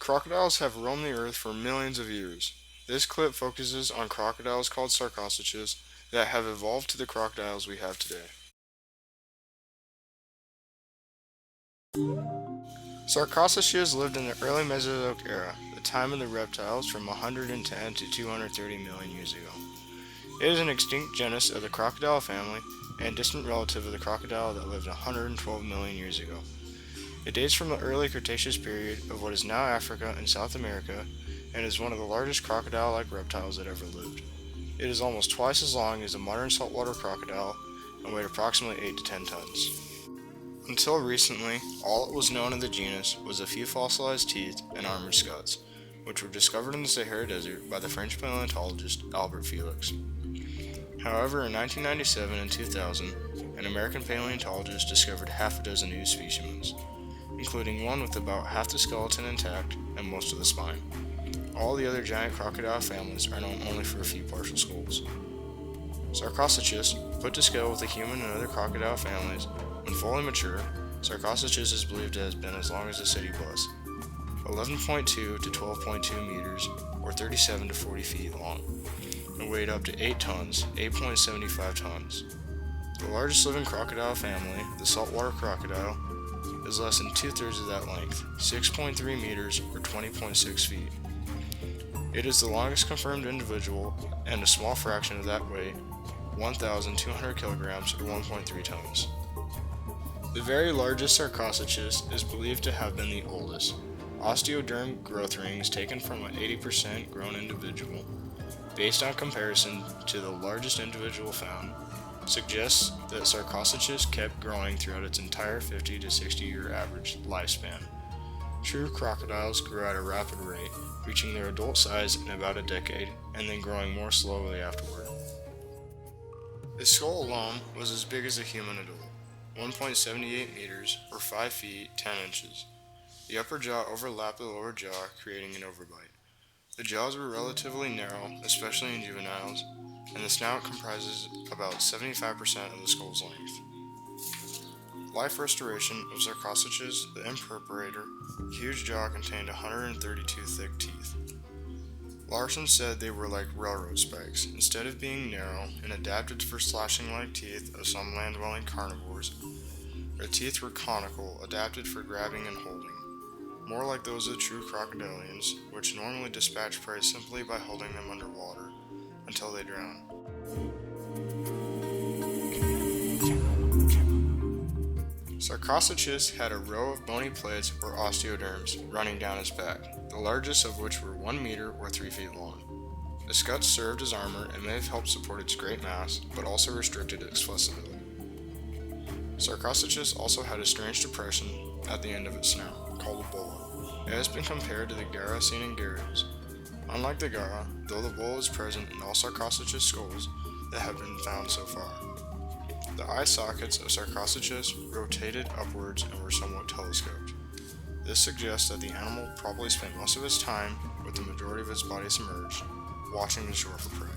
Crocodiles have roamed the earth for millions of years. This clip focuses on crocodiles called sarcosuchus that have evolved to the crocodiles we have today. Sarcosuchus lived in the early Mesozoic era, the time of the reptiles from 110 to 230 million years ago. It is an extinct genus of the crocodile family and a distant relative of the crocodile that lived 112 million years ago. It dates from the early Cretaceous period of what is now Africa and South America and is one of the largest crocodile-like reptiles that ever lived. It is almost twice as long as a modern saltwater crocodile and weighed approximately 8 to 10 tons. Until recently, all that was known of the genus was a few fossilized teeth and armored skuts, which were discovered in the Sahara Desert by the French paleontologist Albert Felix. However, in 1997 and 2000, an American paleontologist discovered half a dozen new specimens, including one with about half the skeleton intact and most of the spine. All the other giant crocodile families are known only for a few partial skulls. Sarcosuchus, put to scale with the human and other crocodile families, when fully mature, Sarcosuchus is believed to have been as long as a city bus, 11.2 to 12.2 meters, or 37 to 40 feet long, and weighed up to 8 tons, 8.75 tons. The largest living crocodile family, the saltwater crocodile, is less than 2/3 of that length, 6.3 meters, or 20.6 feet. It is the longest confirmed individual, and a small fraction of that weight, 1,200 kilograms, or 1.3 tons. The very largest Sarcosuchus is believed to have been the oldest. Osteoderm growth rings taken from an 80% grown individual, based on comparison to the largest individual found, suggests that Sarcosuchus kept growing throughout its entire 50 to 60 year average lifespan. True crocodiles grew at a rapid rate, reaching their adult size in about a decade and then growing more slowly afterward. The skull alone was as big as a human adult, 1.78 meters, or 5 feet 10 inches. The upper jaw overlapped the lower jaw, creating an overbite. The jaws were relatively narrow, especially in juveniles, and the snout comprises about 75% of the skull's length. Life restoration of Sarcosuchus the Imperforator, huge jaw contained 132 thick teeth. Larson said they were like railroad spikes. Instead of being narrow and adapted for slashing like teeth of some land-dwelling carnivores, their teeth were conical, adapted for grabbing and holding, more like those of true crocodilians, which normally dispatch prey simply by holding them underwater until they drown. Sarcosuchus had a row of bony plates or osteoderms running down his back, the largest of which were 1 meter or 3 feet long. The scuts served as armor and may have helped support its great mass, but also restricted its flexibility. Sarcosuchus also had a strange depression at the end of its snout, called a bulla. It has been compared to the gara seen in gharials. Unlike the gara, though the bulla is present in all Sarcosuchus skulls that have been found so far. The eye sockets of Sarcosuchus rotated upwards and were somewhat telescoped. This suggests that the animal probably spent most of its time, with the majority of its body submerged, watching the shore for prey.